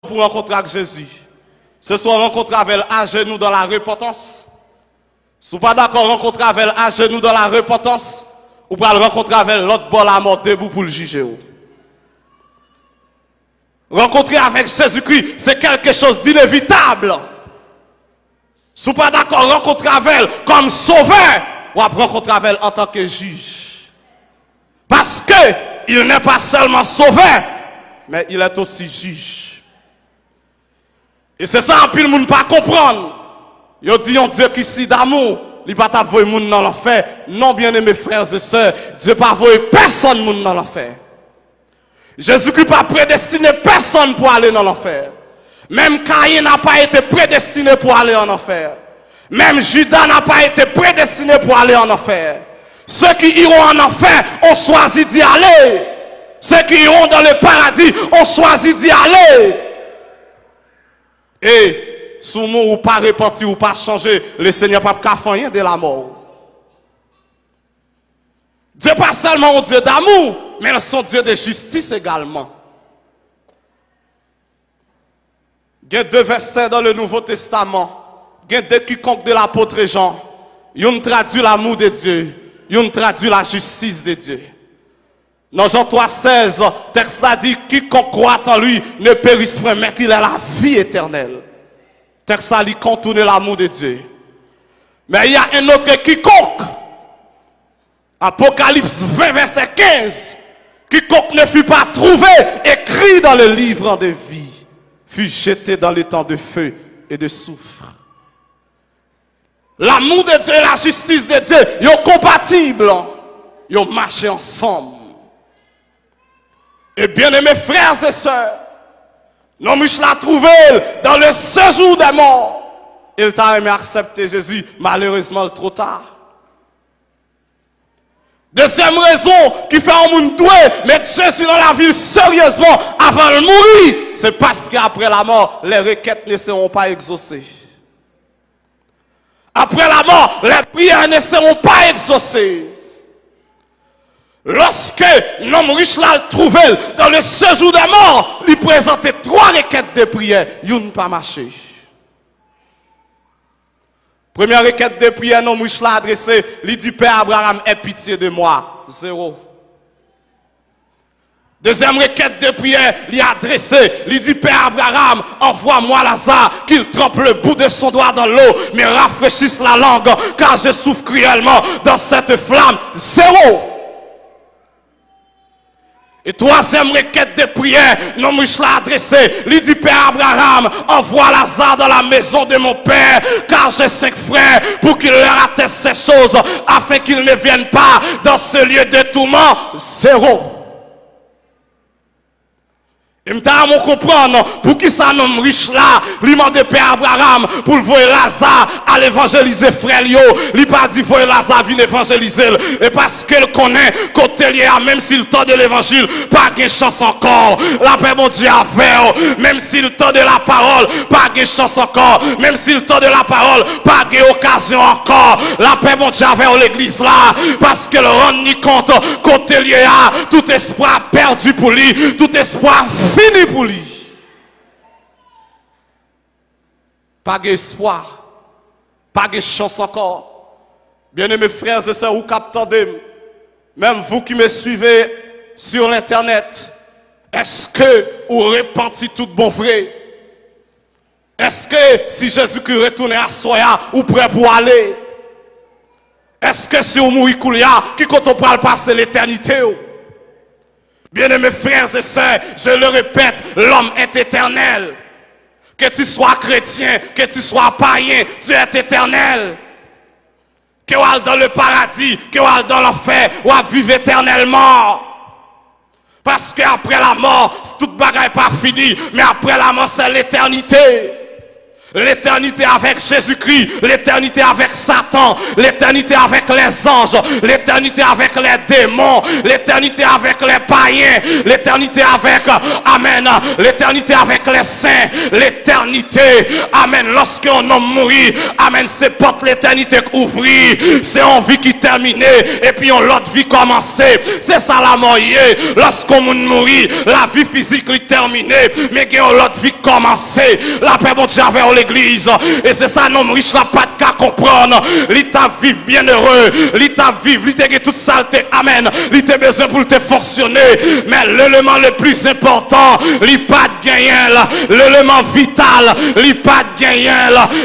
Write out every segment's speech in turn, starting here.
pour rencontrer avec Jésus, ce soit rencontrer avec elle à genoux dans la repentance. Si vous n'êtes pas d'accord, rencontrer avec elle à genoux dans la repentance, ou pour le rencontrer avec l'autre bord la mort debout pour le juger. Rencontrer avec Jésus-Christ, c'est quelque chose d'inévitable. Si vous n'êtes pas d'accord, rencontrer avec elle comme sauveur, ou rencontrer avec elle en tant que juge. Parce que il n'est pas seulement sauveur, mais il est aussi juge. Et c'est ça, un peu le monde pas comprendre. Il dit un Dieu qui si d'amour, il pas t'avouer monde dans l'enfer. Non, bien aimés frères et sœurs, Dieu pas avouer personne monde dans l'enfer. Jésus-Christ pas prédestiné personne pour aller dans l'enfer. Même Caïn n'a pas été prédestiné pour aller en enfer. Même Judas n'a pas été prédestiné pour aller en enfer. Ceux qui iront en enfer ont choisi d'y aller. Ceux qui iront dans le paradis ont choisi d'y aller. Et si vous ou pas repenti ou pas changer, le Seigneur n'a pas fait rien de la mort. Dieu n'est pas seulement un Dieu d'amour, mais son Dieu de justice également. Il y a 2 versets dans le Nouveau Testament. Il y a 2 quiconque de l'apôtre Jean. Ils traduit l'amour de Dieu. Ils traduit la justice de Dieu. Dans Jean 3,16, texte a dit, quiconque croit en lui ne périsse point, mais qu'il ait la vie éternelle. Texte a dit, contourne l'amour de Dieu. Mais il y a un autre quiconque. Apocalypse 20, verset 15. Quiconque ne fut pas trouvé, écrit dans le livre de vie, fut jeté dans le temps de feu et de soufre. L'amour de Dieu et la justice de Dieu, ils sont compatibles. Ils ont marché ensemble. Et bien aimés frères et sœurs, nous l'a trouvé dans le séjour des morts. Il t'a aimé accepter Jésus, malheureusement trop tard. Deuxième raison qui fait un monde doué mettre Jésus dans la vie sérieusement avant de mourir, c'est parce qu'après la mort, les requêtes ne seront pas exaucées. Après la mort, les prières ne seront pas exaucées. Lorsque l'homme riche l'a trouvé dans le séjour des morts, il présentait 3 requêtes de prière. Il n'a pas marché. Première requête de prière, l'homme riche l'a adressé. Il dit, Père Abraham, aie pitié de moi. 0. Deuxième requête de prière, il a adressé. Il dit, Père Abraham, envoie-moi Lazare, qu'il trempe le bout de son doigt dans l'eau, mais rafraîchisse la langue, car je souffre cruellement dans cette flamme. 0. Et troisième requête de prière, l'homme riche l'a adressé. Il dit, Père Abraham, envoie Lazare dans la maison de mon père, car j'ai 5 frères, pour qu'il leur atteste ces choses, afin qu'ils ne viennent pas dans ce lieu de tourment. 0. Et m'ta comprendre pour qui ça nomme riche là, lui demande Père Abraham pour le voir Lazare à l'évangéliser frère Lio, lui pas dit voir Lazare venir évangéliser et parce qu'elle connaît côté lié même s'il tend de l'évangile, pas de chance encore. La paix mon Dieu avec même s'il tend de la parole, pas de chance encore, même s'il tend de la parole, pas d'occasion encore. La paix mon Dieu avec l'église là parce qu'elle rend ni compte côté lié tout espoir perdu pour lui, tout espoir fini pour lui. Pas d'espoir, pas de chance encore. Bien-aimés frères et sœurs, vous captez, même vous qui me suivez sur l'internet, est-ce que vous repentez tout bon vrai? Est-ce que si Jésus-Christ retourne à Soya, vous prêt pour aller? Est-ce que si vous mourrez Koulia, qui quand on parle passer l'éternité? Bien-aimés frères et sœurs, je le répète, l'homme est éternel. Que tu sois chrétien, que tu sois païen, tu es éternel. Que tu ailles dans le paradis, que tu ailles dans l'enfer, ou à vivre éternellement. Parce qu'après la mort, toute bagaille n'est pas finie, mais après la mort, c'est l'éternité. L'éternité avec Jésus-Christ, l'éternité avec Satan, l'éternité avec les anges, l'éternité avec les démons, l'éternité avec les païens, l'éternité avec, amen, l'éternité avec les saints, l'éternité, amen, lorsqu'un homme mourit, amen, c'est porte l'éternité ouvrie, c'est une vie qui terminée, et puis on l'autre vie commencée, c'est ça la mort, lorsqu'on mourit, la vie physique est terminée, mais qu'il y a l'autre vie commencée, la paix bon Dieu avec l'église. Et c'est ça, non riche n'a pas de cas comprendre. L'état vivre bien heureux. L'état vivre, l'état toute saleté. Amen. L'état besoin pour te fonctionner. Mais l'élément le plus important, l'état pas de gagner. L'élément vital, l'état pas de gagner.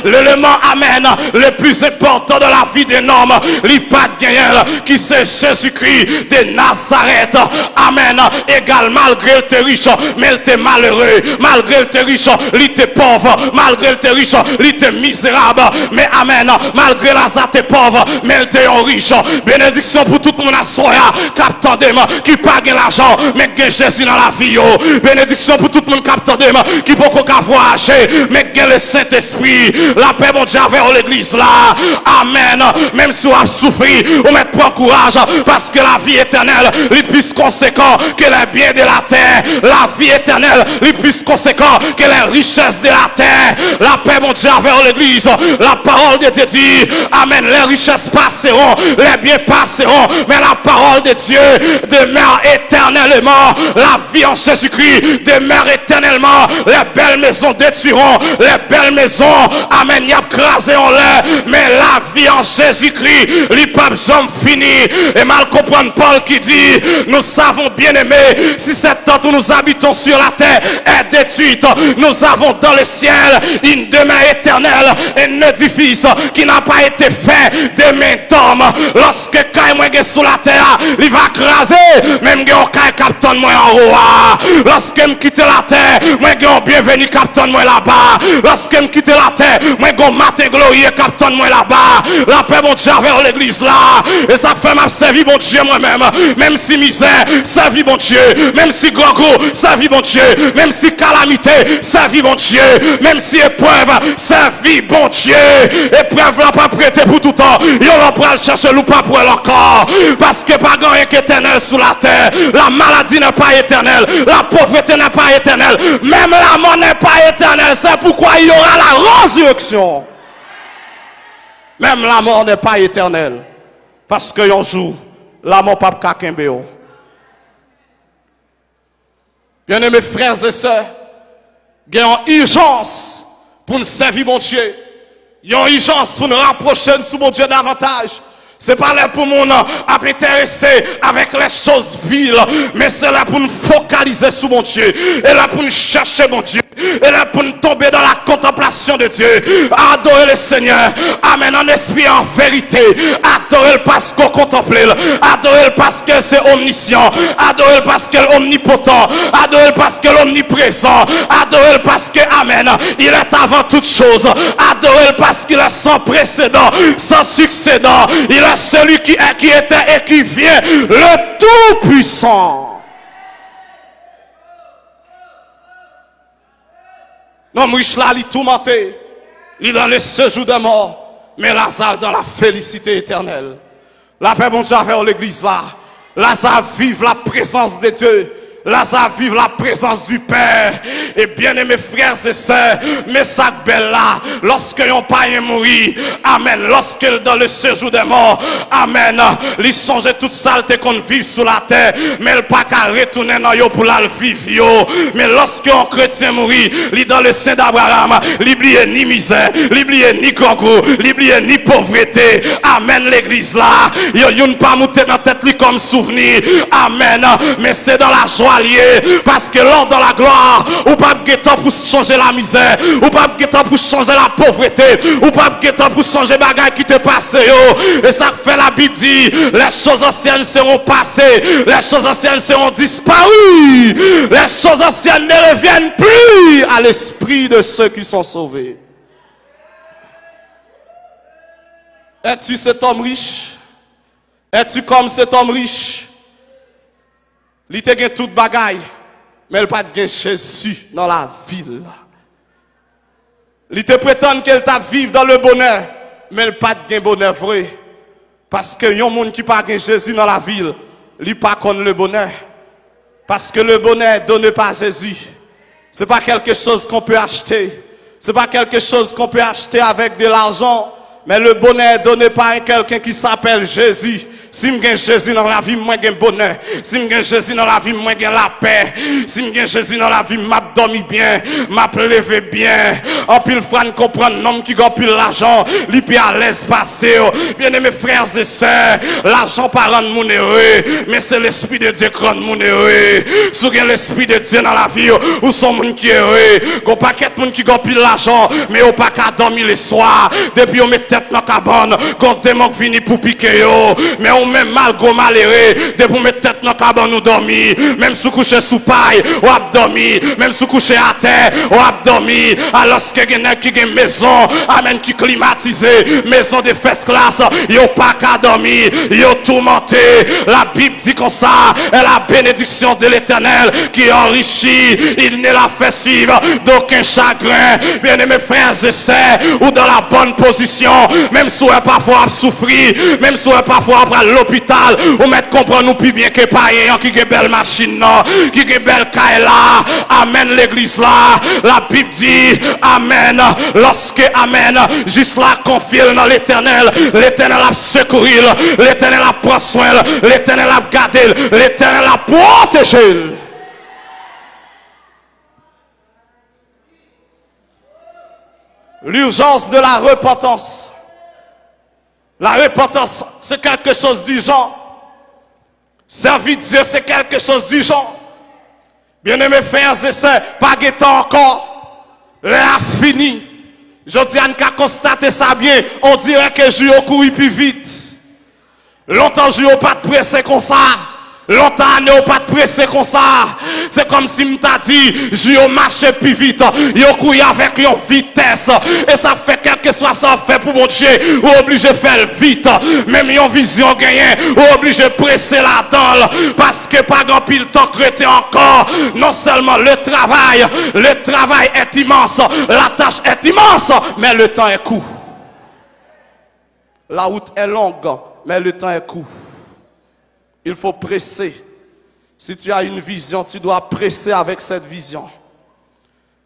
L'élément, amen, le plus important de la vie d'un homme, l'état pas de gagner. Qui c'est Jésus-Christ de Nazareth. Amen. Égal, malgré le te riche, mais il était malheureux. Malgré le te riche, il était pauvre. Malgré le riche, il était misérable, mais amen, malgré Lazare t'es pauvre, mais il était riche. Bénédiction pour tout le monde à soya, captant des mains, qui pas gain l'argent, mais gain Jésus dans la vie. Bénédiction pour tout le monde captant des mains, qui peut qu'on voyager, mais gain le Saint-Esprit. La paix, mon Dieu, vers l'église là. Amen. Même si on a souffert, on met pas courage, parce que la vie éternelle, est plus conséquent que les biens de la terre. La vie éternelle, est plus conséquent que les richesses de la terre. La paix, mon Dieu, vers l'église. La parole de Dieu dit, amen, les richesses passeront, les biens passeront, mais la parole de Dieu demeure éternellement. La vie en Jésus-Christ demeure éternellement. Les belles maisons détruiront, les belles maisons, amen, y a crasé en l'air, mais la vie en Jésus-Christ, les papes jamais fini. Et mal comprendre Paul qui dit, nous savons bien aimé, si cette temps où nous habitons sur la terre est détruite, nous avons dans le ciel une demeure éternelle, un édifice qui n'a pas été fait de main d'homme. Lorsque quand moi sous la terre, il va craser, même quand capitaine moi en haut. Lorsque me quitte la terre, moi j'ai bienvenue capitaine moi là-bas. Lorsque me quitte la terre, moi j'ai matin glorieux capitaine moi là-bas. La paix mon Dieu vers l'église là, et ça fait m'a servi mon Dieu moi-même, même si misère, servi mon Dieu, même si gros servi mon Dieu, même si calamité, servi mon Dieu, même si épreuve, servi bon Dieu. Épreuve là pas prêté pour tout temps. Yo l'on va chercher l'ou pas pour encore. Parce que pas grand qui est éternel sous la terre. La maladie n'est pas éternelle. La pauvreté n'est pas éternelle. Même la mort n'est pas éternelle. C'est pourquoi il y aura la résurrection. Même la mort n'est pas éternelle. Parce que un jour, la mort pas kakembe. Bien-aimés frères et sœurs, il y a une urgence pour nous servir mon Dieu. Il y a une urgence pour nous rapprocher sous mon Dieu davantage. C'est pas là pour nous intéresser avec les choses viles, mais c'est là pour nous focaliser sur mon Dieu. Et là pour nous chercher mon Dieu. Et là pour nous tomber dans la contemplation de Dieu. Adorer le Seigneur. Amen. En esprit, en vérité. Adorer parce qu'on contemple. Adorer parce que c'est omniscient. Adorer parce qu'il est omnipotent. Adorer parce qu'il est omniprésent. Adorer parce que, amen, il est avant toute chose. Adorer parce qu'il est sans précédent, sans succédant. Il est celui qui était et qui vient, le Tout-Puissant. L'homme riche là, il est tourmenté. Il est dans le séjour de mort. Mais Lazare dans la félicité éternelle. La paix, mon Dieu, vers l'église là. Lazare vive la présence de Dieu. Lazare vive la présence du Père. Et bien aimés frères et sœurs, mais ça belle là, lorsque yon païen mourit, amen, lorsque dans le séjour des morts, amen, il songe toute saleté qu'on vive sous la terre, mais il pas qu'à retourner dans yo pour la vivre yo. Mais lorsque un chrétien mourit, il dans le sein d'Abraham, il oublie ni misère, il oublie ni concours, il oublie ni pauvreté. Amen, l'église là, yon pas monter dans tête lui comme souvenir. Amen, mais c'est dans la joie. Parce que lors de la gloire, ou pas de temps pour changer la misère, ou pas de temps pour changer la pauvreté, ou pas de temps pour changer bagaille qui te passe. Et ça fait la Bible dit, les choses anciennes seront passées, les choses anciennes seront disparues, les choses anciennes ne reviennent plus à l'esprit de ceux qui sont sauvés. Es-tu cet homme riche? Es-tu comme cet homme riche? Il te gagne toute bagaille, mais il pas de Jésus dans la ville. Il te prétend qu'elle t'a vivre dans le bonheur, mais il pas de bonheur vrai. Parce que yon monde qui pas de Jésus dans la ville, il pas connaît le bonheur. Parce que le bonheur donné par Jésus, c'est pas quelque chose qu'on peut acheter. C'est pas quelque chose qu'on peut acheter avec de l'argent. Mais le bonheur donné par quelqu'un qui s'appelle Jésus. Si je Jésus dans la vie, moi j'ai bonheur. Si je Jésus dans la vie, moi j'ai la paix. Si je Jésus dans la vie, m'a dormi bien, m'a levé bien. En pile fois, comprendre l'homme qui a plus l'argent, lui peut à l'aise passer. Bien aimés frères et sœurs, l'argent pas rendre mon heureux, mais c'est l'esprit de Dieu qui rend mon heureux. Si vous avez l'esprit de Dieu dans la vie, ou sont monde qui est heureux, qu'on paquet de monde qui a plus l'argent, mais au pas qu'à dormir le soir. Depuis on met tête dans la cabane, quand démon vini pour piquer yo, mais on même malgré malheureux, depuis on met tête dans la cabane nous dormir, même sous coucher sous paille, ou a dormi, même sous coucher à terre, ou a dormi, alors que quelqu'un qui a une maison, amen, qui climatisé, maison de first class, yo pas qu'à dormir, yo tourmenté. La Bible dit comme ça, est la bénédiction de l'Éternel qui enrichit, il ne la fait suivre d'aucun chagrin. Bien aimés frères et sœurs, ou dans la bonne position, même si on est parfois souffrir, même si on est parfois à l'hôpital, ou mettre comprendre nous plus bien que païen qui a belle machine, qui a belle caille là, amen l'église là, la Bible dit, amen, lorsque, amen, juste là confie dans l'Éternel, l'Éternel a secouru, l'Éternel a pris soin, l'Éternel a gardé, l'Éternel a protégé. L'urgence de la repentance. La repentance, c'est quelque chose d'urgent. Servir Dieu, c'est quelque chose d'urgent. Bien-aimés frères et sœurs, pas de temps encore. L'heure fini. Je dis à nous constater ça bien. On dirait que je vais courir plus vite. Longtemps, je n'ai pas de pressé comme ça. Longtemps, je n'ai pas de pressé comme ça. C'est comme si je t'ai dit, je vais marcher plus vite. Je cours avec une vitesse. Et ça fait quelque soit ça fait pour mon Dieu. Ou obligé de faire vite. Même une vision gagnée. Ou obligé de presser la dalle. Parce que pas grand pile temps crété encore. Non seulement le travail est immense. La tâche est immense. Mais le temps est court. La route est longue. Mais le temps est court. Il faut presser. Si tu as une vision, tu dois presser avec cette vision.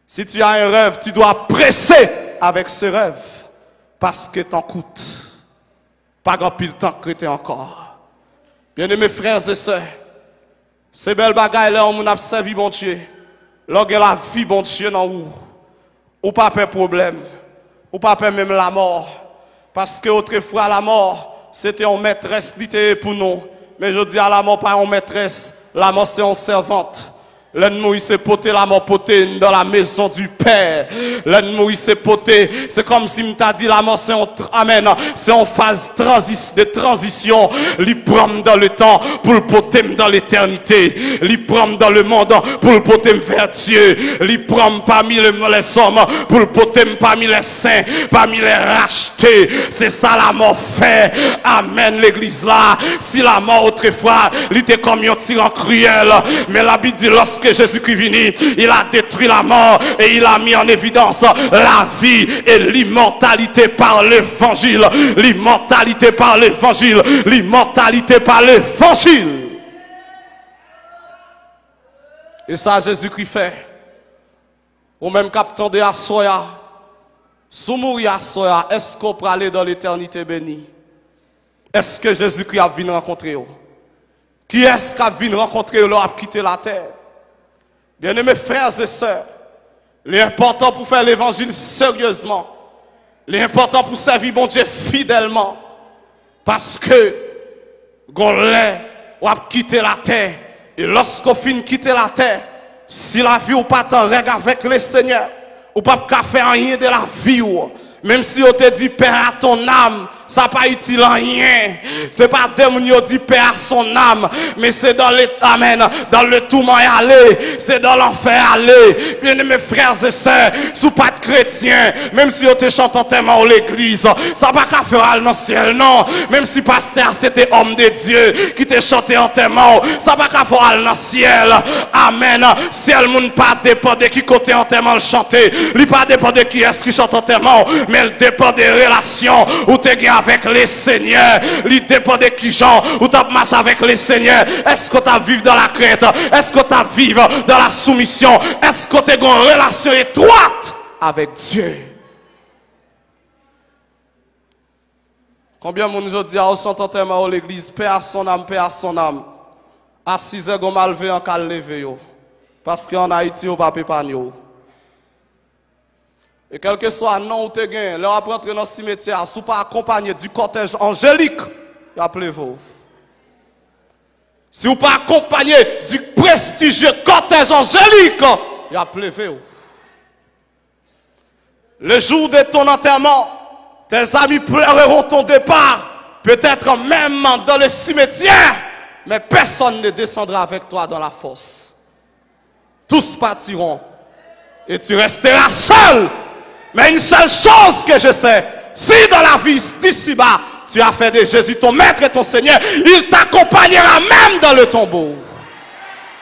Si tu as un rêve, tu dois presser avec ce rêve. Parce que t'en coûte. Pas grand pile temps que tu es encore. Bien-aimés frères et sœurs, ces belles bagailles là, on a servi bon Dieu. Lorsque la vie bon Dieu dans vous, ou pas de problème, ou pas même la mort. Parce que autrefois la mort, c'était une maîtresse littéraire pour nous. Mais je dis à la mort, pas une maîtresse. La mort, c'est une servante. L'ennemi, il s'est poté, la mort poté dans la maison du Père. L'ennemi, il s'est poté. C'est comme si m't'a dit, la mort, c'est en phase de transition. Il prend dans le temps pour le poter dans l'éternité. Il prend dans le monde pour le poter vers Dieu. Il prend parmi les hommes pour le poter parmi les saints, parmi les rachetés. C'est ça la mort fait. Amen, l'église là. Si la mort autrefois, il était comme un tyran cruel. Mais la Bible dit, lorsque Jésus-Christ venu, il a détruit la mort et il a mis en évidence la vie et l'immortalité par l'évangile. L'immortalité par l'évangile. L'immortalité par l'évangile. Et ça, Jésus-Christ fait. Ou même captant de Assoya. Sous mourir Assoya, est-ce qu'on peut aller dans l'éternité bénie? Est-ce que Jésus-Christ a venu rencontrer eux? Qui est-ce qui a venu rencontrer eux, a quitté la terre? Bien-aimés frères et sœurs, l'important pour faire l'évangile sérieusement, l'important pour servir mon Dieu fidèlement, parce que, on a quitté la terre, et lorsqu'on finit de quitter la terre, si la vie ou pas t'en règle avec le Seigneur, ou pas faire rien de la vie, même si on te dit, Père à ton âme, ça pas utile en rien. C'est pas des gens qui dit paix à son âme, mais c'est dans l'état, amen, dans le tourment aller, c'est dans l'enfer aller. Bien mes frères et sœurs, sous pas de chrétiens, même si on te chante tellement l'église, ça va pas faire dans le ciel, non. Même si pasteur c'était homme de Dieu qui te chanté en témoin, ça va pas faire dans le ciel. Amen. Ciel monde pas dépend de qui côté en témoin le chanter, il pas dépend de qui est-ce qui chante en témoin, mais il dépend des relations où tu es avec les seigneurs. Il dépend de qui genre où tu marches avec les seigneurs. Est-ce que tu as vivre dans la crainte? Est-ce que tu as vivre dans la soumission? Est-ce que tu as une relation étroite avec Dieu? Combien de monde nous dit à au l'église, paix à son âme, paix à son âme. À 6 heures, on m'a levé en cas levé. Parce qu'en Haïti, on va pas épargner. Et quel que soit le nom où tu gagnes, leur après entrer dans le cimetière, si vous pas accompagné du cortège angélique, appelez-vous. Si vous pas accompagné du prestigieux cortège angélique, appelez-vous. Le jour de ton enterrement, tes amis pleureront ton départ, peut-être même dans le cimetière, mais personne ne descendra avec toi dans la fosse. Tous partiront et tu resteras seul. Mais une seule chose que je sais, si dans la vie d'ici-bas, tu as fait de Jésus ton maître et ton Seigneur, il t'accompagnera même dans le tombeau.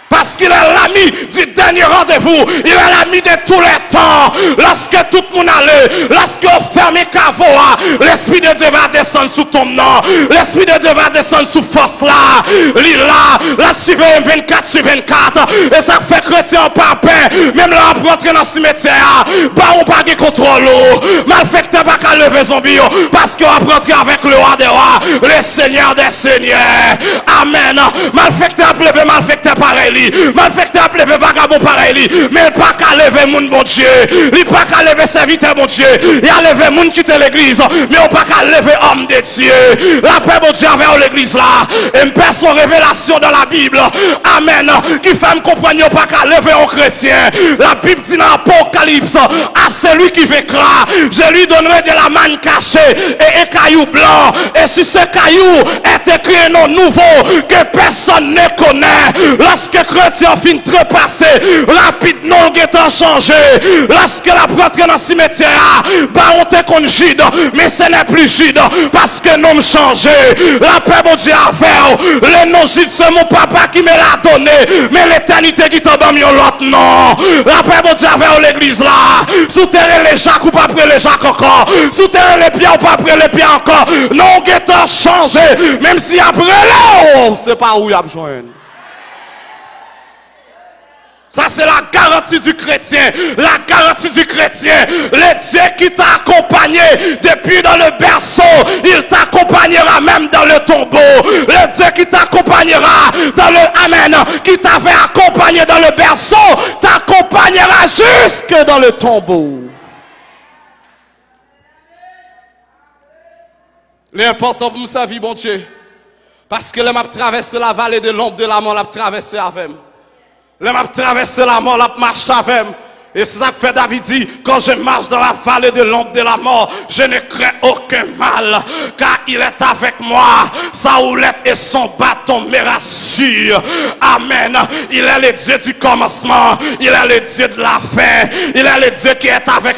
Parce qu'il est l'ami du dernier rendez-vous. Il est l'ami de tous les temps. Lorsque tout le monde allait, lorsque on ferme Cavoa, l'Esprit de Dieu va descendre sous ton nom. L'Esprit de Dieu va descendre sous force là. Là, suivez 24 sur 24. Et ça fait chrétien pas paix. Même là, pour entrer dans le cimetière, bah, on pas de contrôle. Malfecteur pas qu'à lever zombie. Parce qu'on va rentrer avec le roi des rois, le Seigneur des seigneurs. Amen. Malfecteur lever, malfecteur pareil. Malfecteur a levé vagabond pareil, mais il pas qu'à lever moun bon Dieu. Il pas qu'à lever serviteur bon Dieu. Il a levé moun qui était l'église, mais on pas qu'à lever homme de Dieu. La paix bon Dieu avec l'église là. Et me perd son révélation dans la Bible. Amen. Qui fait me comprendre pas qu'à lever un chrétien. La Bible dit dans l'Apocalypse, à celui qui vaincra, je lui donnerai de la manne cachée et un caillou blanc. Et sur ce caillou est écrit un nom nouveau que personne ne connaît. Lorsque chrétien fin trepasser, rapidement il est changé. Lorsque la prêtre dans le cimetière, bah on te qu'on Jude, mais ce n'est plus Jude, parce que nous sommes changés. La paix mon Dieu a fait, le nom Jude c'est mon papa qui me l'a donné, mais l'éternité qui t'a donné l'autre nom. La paix mon Dieu a fait l'église là, sous terre les Jacques ou pas après les Jacques encore, sous terre les pieds ou pas après les pieds encore. Non, il est changé, même si après là, c'est pas où il a besoin. Ça, c'est la garantie du chrétien. La garantie du chrétien. Le Dieu qui t'a accompagné depuis dans le berceau, il t'accompagnera même dans le tombeau. Le Dieu qui t'accompagnera dans le Amen, qui t'avait accompagné dans le berceau, t'accompagnera jusque dans le tombeau. L'important pour sa vie, bon Dieu. Parce que l'homme a traversé la vallée de l'ombre de la mort, l'a traversé avec. Le m'a traversé la mort, la marche avec. Et c'est ça que fait David dit, quand je marche dans la vallée de l'ombre de la mort, je ne crains aucun mal, car il est avec moi. Sa houlette et son bâton me rassurent. Amen. Il est le Dieu du commencement. Il est le Dieu de la fin. Il est le Dieu qui est avec